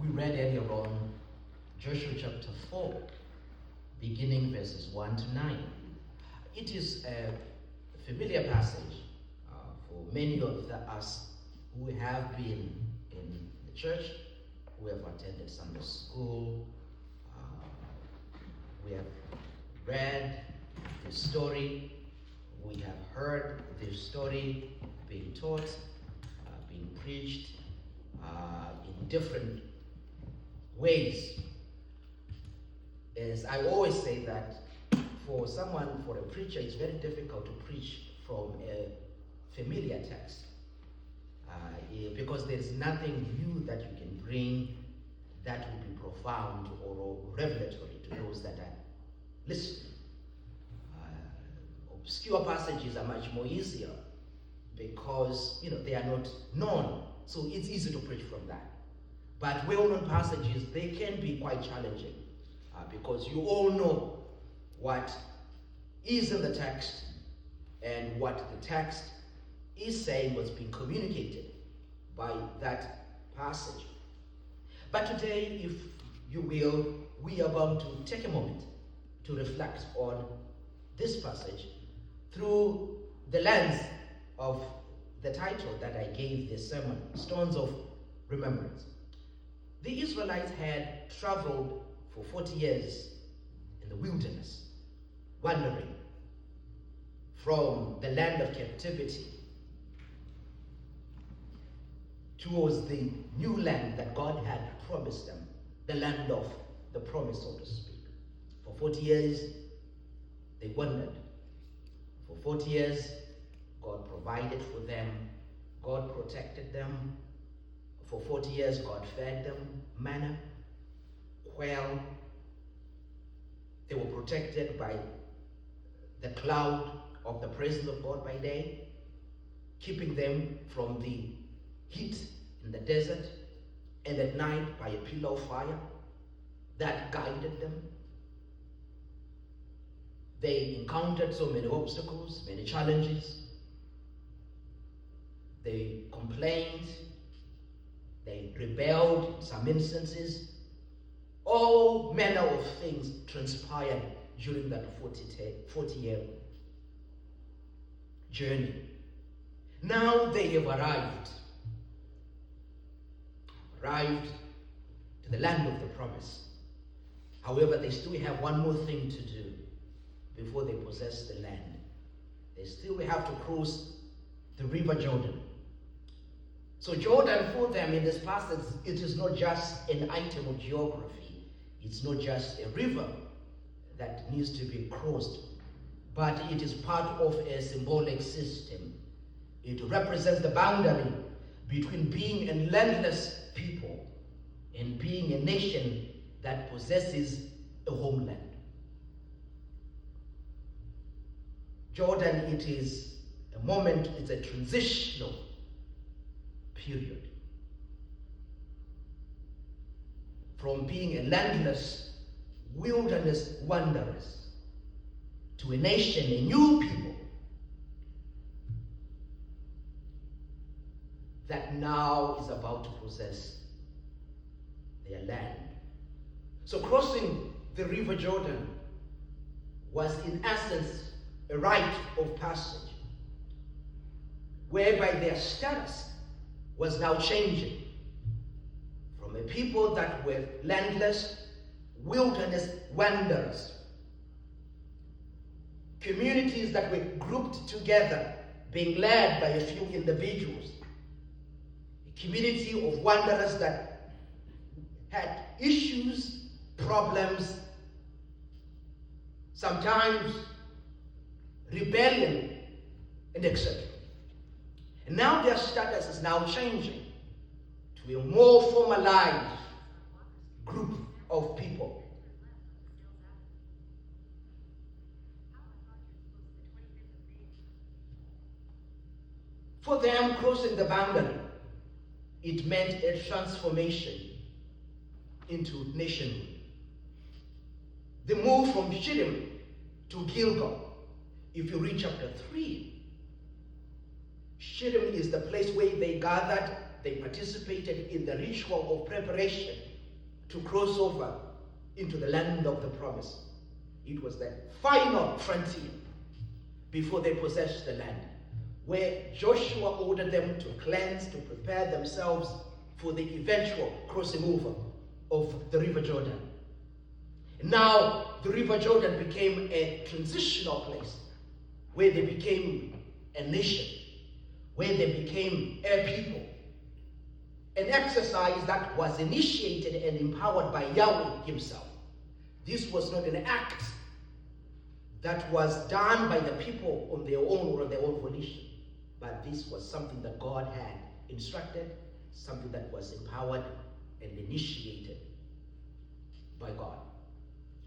We read earlier on Joshua chapter 4, beginning verses 1 to 9. It is a familiar passage for many of us who have been in the church, who have attended Sunday school. We have read the story, we have heard the story being taught, being preached in different ways. As I always say that for a preacher, it's very difficult to preach from a familiar text because there's nothing new that you can bring that will be profound or revelatory to those that are listening. Obscure passages are much more easier because they are not known, so it's easy to preach from that. But well-known passages, they can be quite challenging because you all know what is in the text and what the text is saying, what's being communicated by that passage. But today, if you will, we are going to take a moment to reflect on this passage through the lens of the title that I gave this sermon, Stones of Remembrance. The Israelites had traveled for 40 years in the wilderness, wandering from the land of captivity towards the new land that God had promised them, the land of the promise, so to speak. For 40 years, they wandered. For 40 years, God provided for them. God protected them. For 40 years, God fed them manna, quail. They were protected by the cloud of the presence of God by day, keeping them from the heat in the desert, and at night by a pillar of fire that guided them. They encountered so many obstacles, many challenges. They complained, they rebelled in some instances. All manner of things transpired during that 40-year journey. Now they have arrived to the land of the promise. However, they still have one more thing to do before they possess the land. They still have to cross the river Jordan. So Jordan for them in this passage, it is not just an item of geography. It's not just a river that needs to be crossed, but it is part of a symbolic system. It represents the boundary between being a landless people and being a nation that possesses a homeland. Jordan, it is a moment, it's a transitional period from being a landless wilderness wanderers to a nation, a new people that now is about to possess their land. So crossing the river Jordan was in essence a rite of passage, whereby their status was now changing from a people that were landless, wilderness wanderers, communities that were grouped together, being led by a few individuals, a community of wanderers that had issues, problems, sometimes rebellion, and etc. And now their status is now changing to a more formalized group of people. For them, crossing the boundary, it meant a transformation into nationhood. The move from Shittim to Gilgal. If you read chapter 3, Shittim is the place where they gathered, they participated in the ritual of preparation to cross over into the land of the promise. It was the final frontier before they possessed the land, where Joshua ordered them to cleanse, to prepare themselves for the eventual crossing over of the River Jordan. Now, the River Jordan became a transitional place where they became a nation, where they became a people. An exercise that was initiated and empowered by Yahweh himself. This was not an act that was done by the people on their own or on their own volition, but this was something that God had instructed, something that was empowered and initiated by God.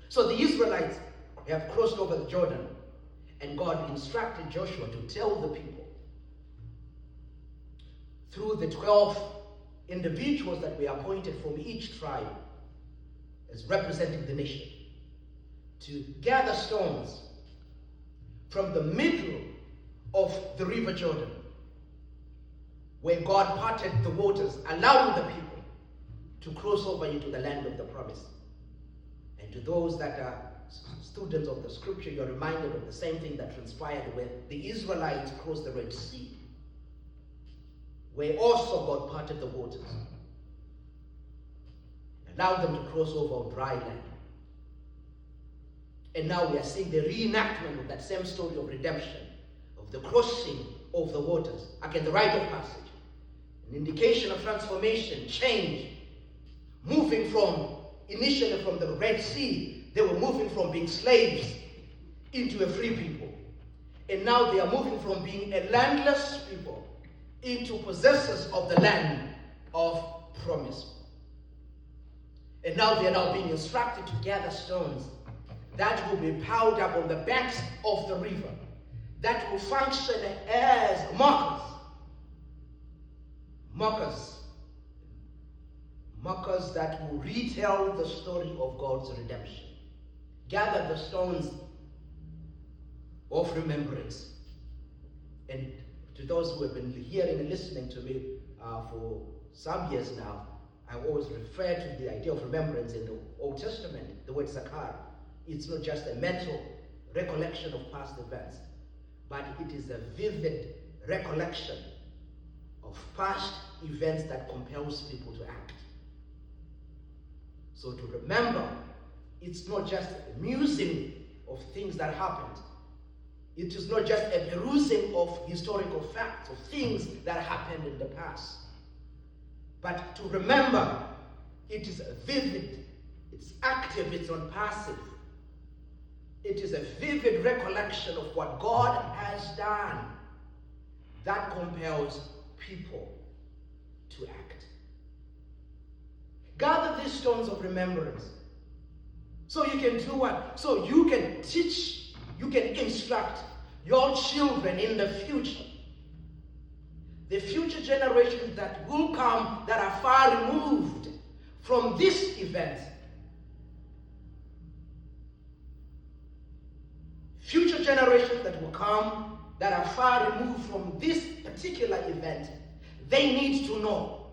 So the Israelites have crossed over the Jordan, and God instructed Joshua to tell the people through the 12 individuals that were appointed from each tribe as representing the nation to gather stones from the middle of the River Jordan, where God parted the waters, allowing the people to cross over into the land of the promise. And to those that are students of the scripture, you're reminded of the same thing that transpired when the Israelites crossed the Red Sea, where also God parted the waters, allowed them to cross over on dry land. And now we are seeing the reenactment of that same story of redemption, of the crossing of the waters, again the rite of passage, an indication of transformation, change, moving from, initially from the Red Sea, they were moving from being slaves into a free people. And now they are moving from being a landless people into possessors of the land of promise. And now they are now being instructed to gather stones that will be piled up on the banks of the river, that will function as markers that will retell the story of God's redemption. Gather the stones of remembrance. And to those who have been hearing and listening to me for some years now, I always refer to the idea of remembrance in the Old Testament, the word zakar. It's not just a mental recollection of past events, but it is a vivid recollection of past events that compels people to act. So to remember, it's not just a musing of things that happened. It is not just a perusing of historical facts, of things that happened in the past. But to remember, it is vivid, it's active, it's not passive. It is a vivid recollection of what God has done that compels people to act. Gather these stones of remembrance so you can do what? So you can teach, you can instruct your children in the future. The future generations that will come that are far removed from this event. Future generations that will come that are far removed from this particular event, they need to know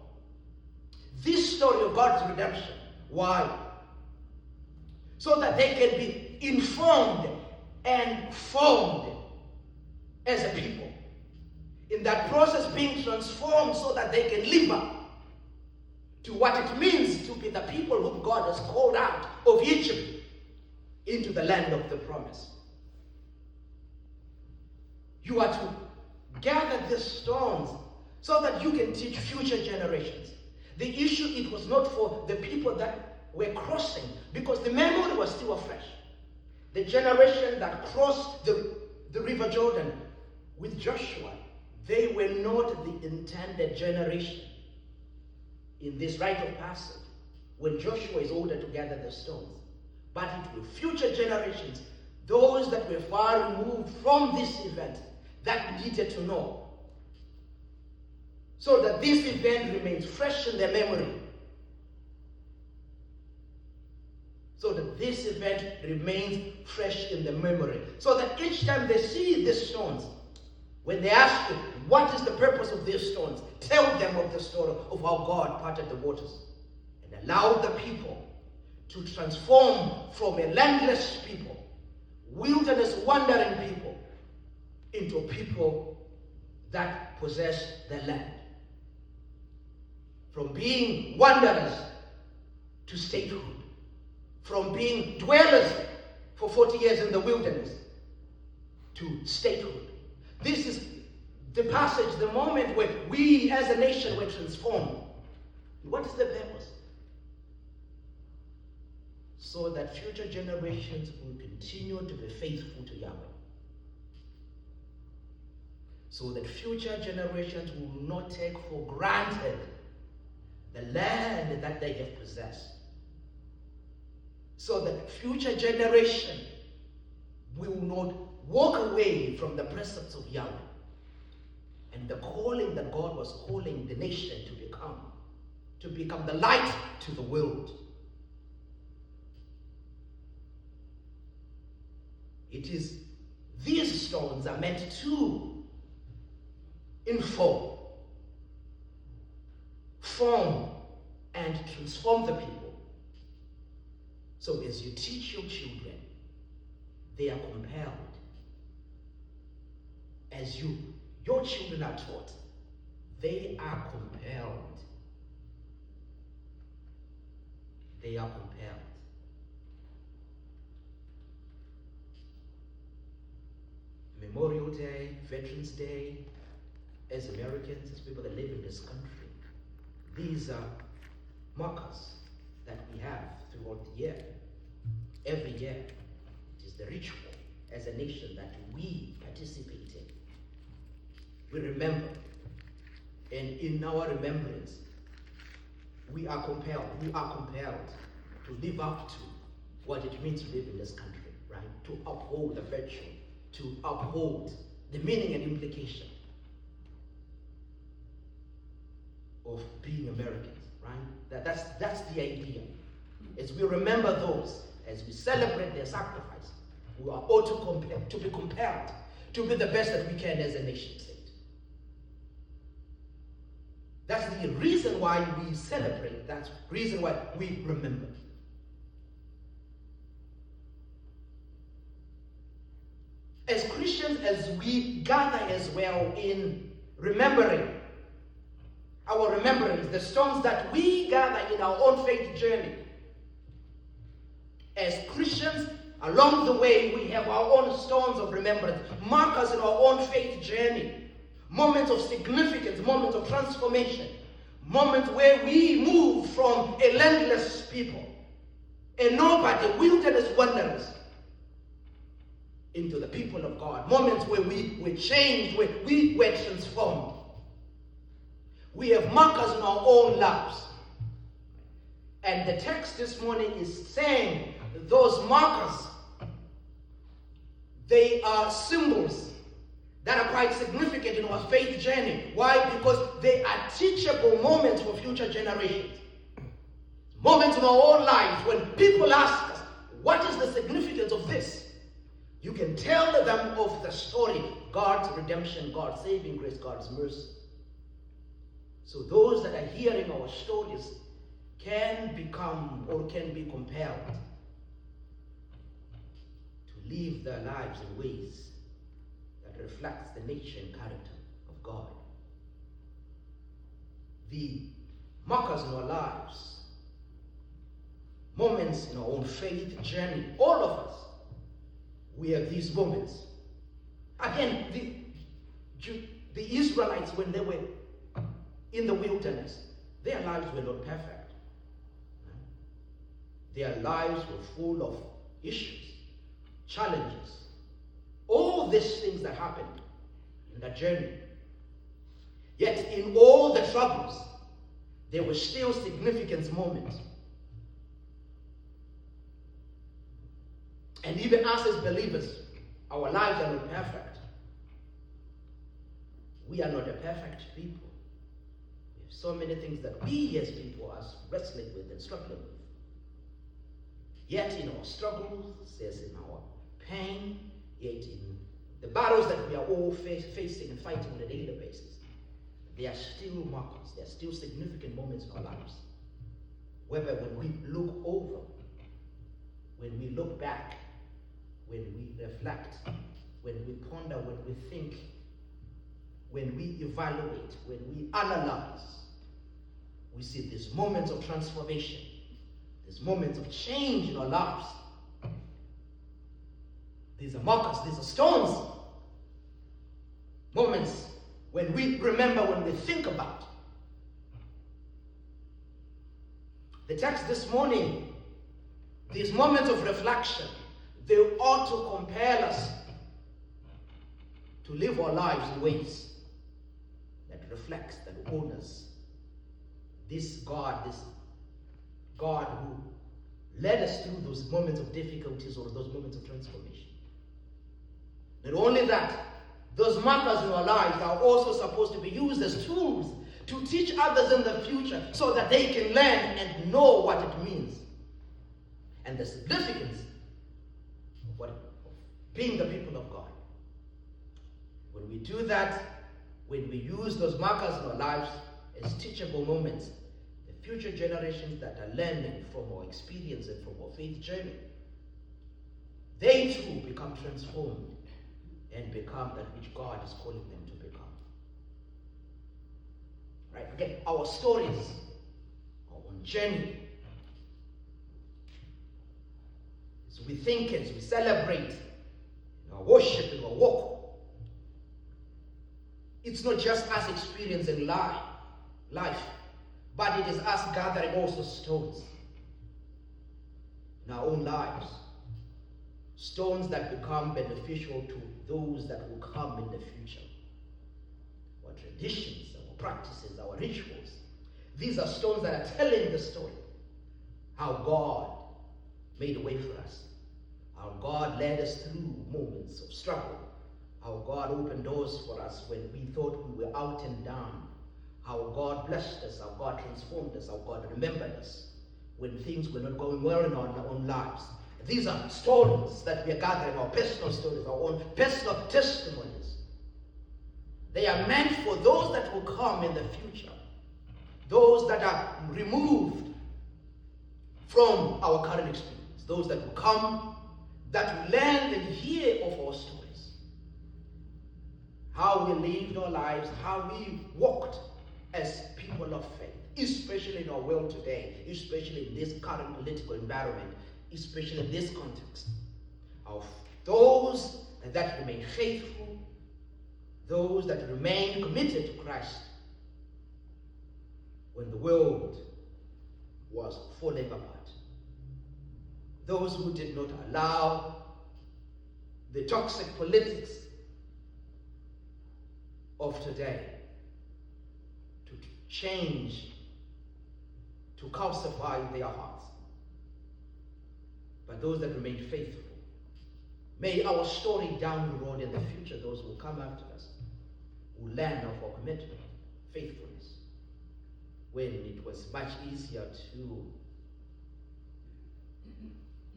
this story of God's redemption. Why? So that they can be informed and formed as a people. In that process, being transformed so that they can live up to what it means to be the people whom God has called out of Egypt into the land of the promise. You are to gather these stones so that you can teach future generations. The issue, it was not for the people that were crossing, because the memory was still fresh. The generation that crossed the River Jordan with Joshua, they were not the intended generation in this rite of passage when Joshua is ordered to gather the stones. But it were future generations, those that were far removed from this event, that needed to know, so that this event remains fresh in their memory. So that this event remains fresh in their memory. So that each time they see these stones, when they ask you, what is the purpose of these stones? Tell them of the story of how God parted the waters and and allowed the people to transform from a landless people, wilderness wandering people, into people that possess the land. From being wanderers to statehood. From being dwellers for 40 years in the wilderness to statehood. This is the passage, the moment where we as a nation were transformed. What is the purpose? So that future generations will continue to be faithful to Yahweh. So that future generations will not take for granted the land that they have possessed. So that future generation will not walk away from the precepts of Yahweh and the calling that God was calling the nation to become the light to the world. It is, these stones are meant to inform, form, and transform the people. So as you teach your children, they are compelled. As your children are taught, they are compelled. They are compelled. Memorial Day, Veterans Day, as Americans, as people that live in this country, these are markers that we have throughout the year. Every year, it is the ritual as a nation that we participate in. We remember, and in our remembrance, we are compelled to live up to what it means to live in this country, right? To uphold the virtue, to uphold the meaning and implication of being Americans, right? That's the idea. As we remember those, as we celebrate their sacrifice, we are all to be compelled to be the best that we can as a nation state. That's the reason why we celebrate. That's the reason why we remember. As Christians, as we gather as well in remembering, our remembrance, the stones that we gather in our own faith journey. As Christians, along the way, we have our own stones of remembrance, markers in our own faith journey, moments of significance, moments of transformation, moments where we move from a landless people, a nobody, wilderness wanderers, into the people of God, moments where we were changed, where we were transformed. We have markers in our own lives. And the text this morning is saying those markers, they are symbols that are quite significant in our faith journey. Why? Because they are teachable moments for future generations. Moments in our own lives when people ask us, what is the significance of this? You can tell them of the story, God's redemption, God's saving grace, God's mercy. So those that are hearing our stories can become or can be compelled to live their lives in ways that reflects the nature and character of God. The markers in our lives, moments in our own faith journey, all of us, we have these moments. Again, the Israelites, when they were in the wilderness, their lives were not perfect. Their lives were full of issues, challenges, all these things that happened in that journey. Yet in all the troubles, there were still significant moments. And even us as believers, our lives are not perfect. We are not a perfect people. We have so many things that we as people are wrestling with and struggling with. Yet in our struggles, as in our pain, yet in the battles that we are all facing and fighting on a daily basis, there are still markers, there are still significant moments in our lives whereby when we look over, when we look back, when we reflect, when we ponder, when we think, when we evaluate, when we analyze, we see these moments of transformation, these moments of change in our lives. These are markers, these are stones. Moments when we remember, when we think about. The text this morning, these moments of reflection, they ought to compel us to live our lives in ways that reflects, that honors this God who led us through those moments of difficulties or those moments of transformation. Not only that, those markers in our lives are also supposed to be used as tools to teach others in the future so that they can learn and know what it means and the significance of being the people of God. When we do that, when we use those markers in our lives as teachable moments, the future generations that are learning from our experience and from our faith journey, they too become transformed and become that which God is calling them to become. Right? Again, our stories, our own journey, as we think, as we celebrate, in our worship, in our walk, it's not just us experiencing life, but it is us gathering also stones in our own lives. Stones that become beneficial to those that will come in the future. Our traditions, our practices, our rituals. These are stones that are telling the story. How God made a way for us. How God led us through moments of struggle. How God opened doors for us when we thought we were out and down. How God blessed us, how God transformed us, how God remembered us when things were not going well in our own lives. These are stories that we are gathering, our personal stories, our own personal testimonies. They are meant for those that will come in the future, those that are removed from our current experience, those that will come, that will learn and hear of our stories, how we lived our lives, how we walked as people of faith, especially in our world today, especially in this current political environment, especially in this context, of those that remain faithful, those that remain committed to Christ when the world was falling apart. Those who did not allow the toxic politics of today to change, to calcify their hearts. But those that remain faithful, may our story down the road in the future, those who will come after us, will learn of our commitment, faithfulness, when it was much easier to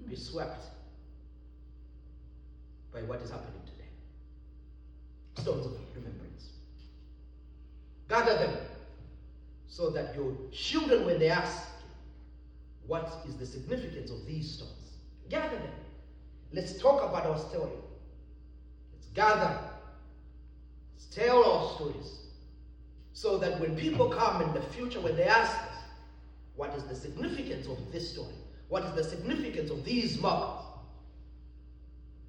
be swept by what is happening today. Stones of remembrance. Gather them so that your children, when they ask, what is the significance of these stones? Gather them. Let's talk about our story. Let's gather. Let's tell our stories. So that when people come in the future, when they ask us, what is the significance of this story? What is the significance of these markers?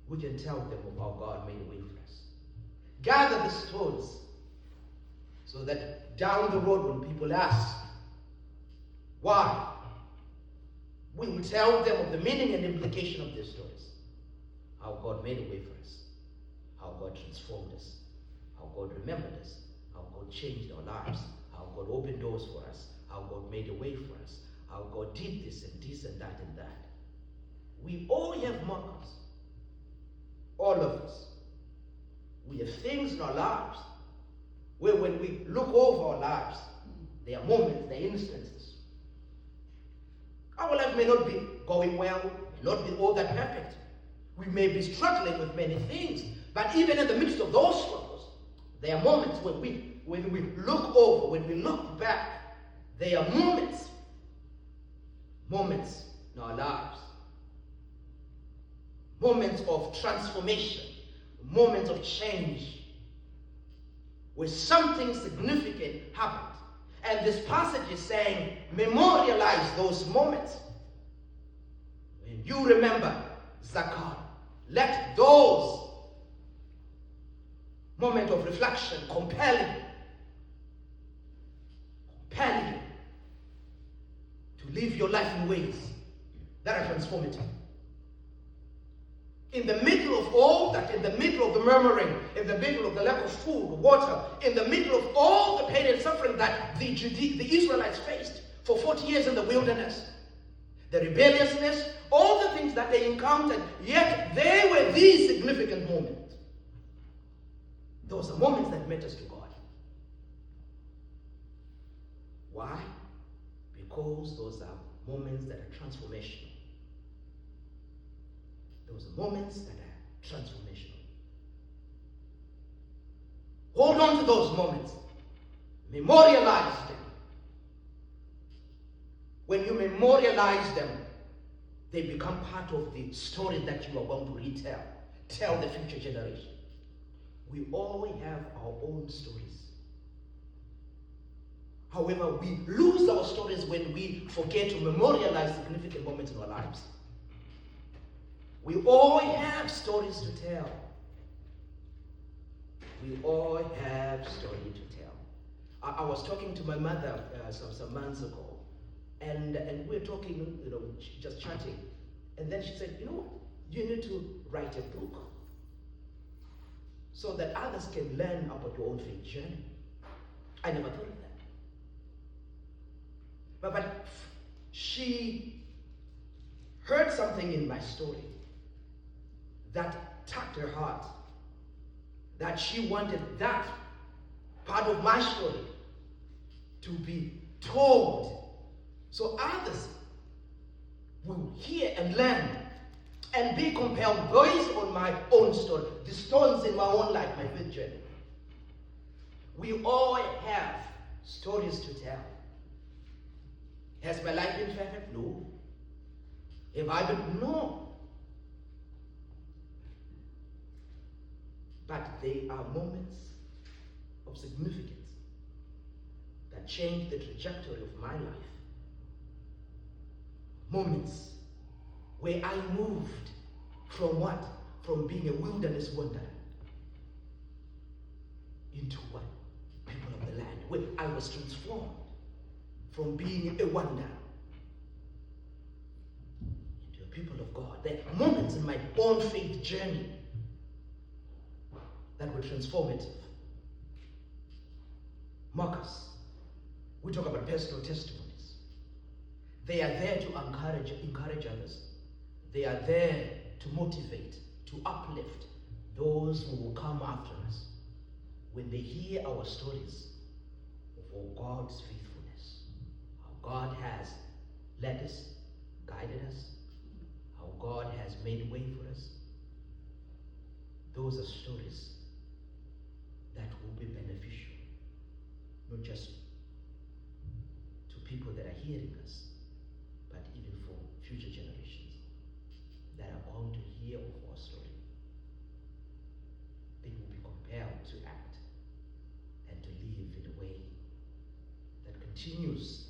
We can tell them of how God made a way for us. Gather the stones so that down the road when people ask, why? We will tell them of the meaning and implication of these stories. How God made a way for us. How God transformed us. How God remembered us. How God changed our lives. How God opened doors for us. How God made a way for us. How God did this and this and that and that. We all have markers. All of us. We have things in our lives where when we look over our lives, there are moments, there are instances. Our life may not be going well, may not be all that perfect. We may be struggling with many things, but even in the midst of those struggles, there are moments when we look over, when we look back, there are moments moments in our lives, moments of transformation, moments of change, where something significant happened. And this passage is saying, memorialize those moments. When you remember Zakar, let those moments of reflection compel you to live your life in ways that are transformative. In the middle of all that, in the middle of the murmuring, in the middle of the lack of food, water, in the middle of all the pain and suffering that the Israelites faced for 40 years in the wilderness, the rebelliousness, all the things that they encountered, yet they were these significant moments. Those are moments that matters to God. Why? Because those are moments that are transformational. Those are moments that are transformational. Hold on to those moments. Memorialize them. When you memorialize them, they become part of the story that you are going to retell. Tell the future generation. We all have our own stories. However, we lose our stories when we forget to memorialize significant moments in our lives. We all have stories to tell. We all have stories to tell. I was talking to my mother some months ago, and we were talking, just chatting. And then she said, you know what? You need to write a book so that others can learn about your own faith journey. I never thought of that. But she heard something in my story that touched her heart, that she wanted that part of my story to be told so others will hear and learn and be compelled based on my own story, the stories in my own life, my faith journey. We all have stories to tell. Has my life been perfect? No. Have I been? No. But they are moments of significance that change the trajectory of my life. Moments where I moved from what? From being a wilderness wanderer into what? People of the land. Where I was transformed from being a wanderer into a people of God. There are moments in my own faith journey that were transformative. Marcus, we talk about personal testimonies. They are there to encourage others. They are there to motivate, to uplift those who will come after us when they hear our stories of God's faithfulness, how God has led us, guided us, how God has made way for us. Those are stories that will be beneficial, not just to people that are hearing us, but even for future generations that are going to hear of our story. They will be compelled to act and to live in a way that continues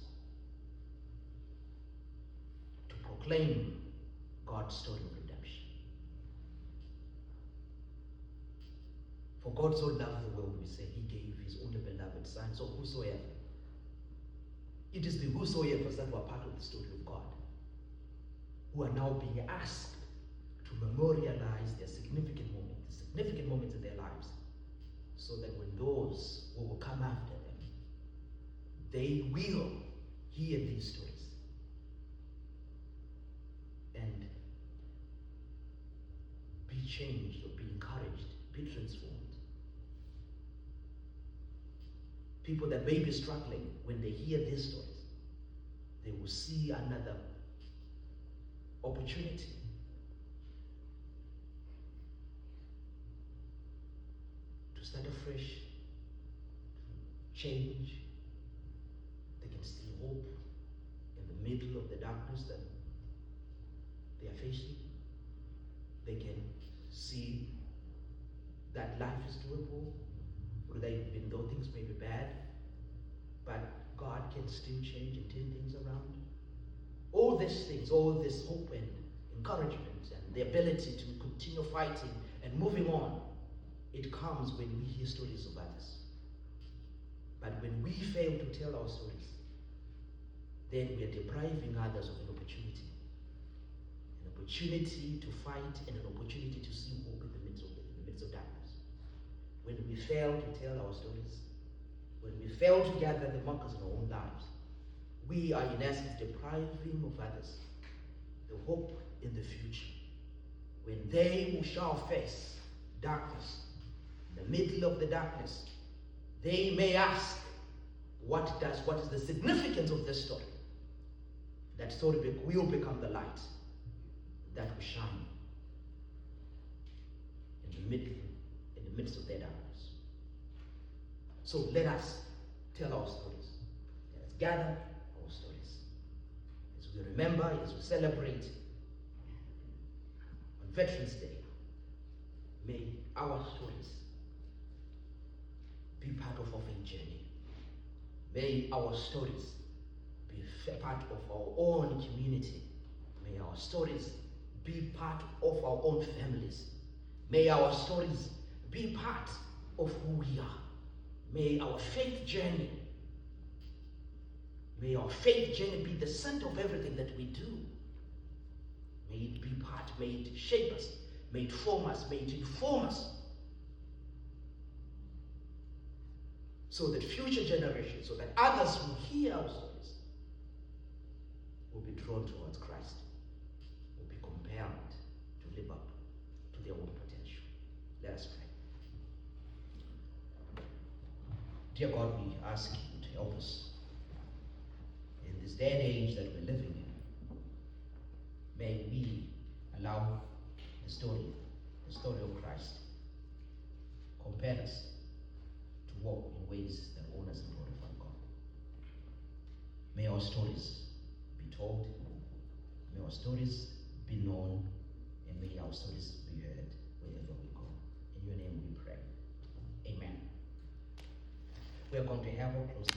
to proclaim God's story of redemption. For God so loved the world, we say, he gave his only beloved Son. So whosoever, it is the whosoevers that were part of the story of God who are now being asked to memorialize their significant moments in their lives, so that when those who will come after them, they will hear these stories and be changed or be encouraged, be transformed. People that may be struggling, when they hear these stories, they will see another opportunity to start afresh, change. They can still hope in in the middle of the darkness that they are facing, they can see that life is doable, even though things may be bad, but God can still change and turn things around. All these things, all this hope and encouragement and the ability to continue fighting and moving on, it comes when we hear stories of others. But when we fail to tell our stories, then we are depriving others of an opportunity to fight and an opportunity to see hope in the midst of darkness. When we fail to tell our stories, when we fail to gather the markers in our own lives, we are in essence depriving of others the hope in the future. When they who shall face darkness, in the middle of the darkness, they may ask, what is the significance of this story? That story will become the light that will shine in the midst of their darkness. So let us tell our stories. Let us gather our stories. As we remember, as we celebrate on Veterans Day, may our stories be part of our faith journey. May our stories be part of our own community. May our stories be part of our own families. May our stories be part of who we are. May our faith journey be the center of everything that we do. May it be part, may it shape us, may it form us, may it inform us. So that future generations, so that others who hear our stories will be drawn towards Christ, will be compelled to live up to their own potential. Let us pray. Dear God, we ask you to help us in this day and age that we're living in. May we allow the story of Christ, compel us to walk in ways that honors and glorify God. May our stories be told, may our stories be known, and may our stories be heard wherever we go. In your name we pray. Amen. We are going to have a closing.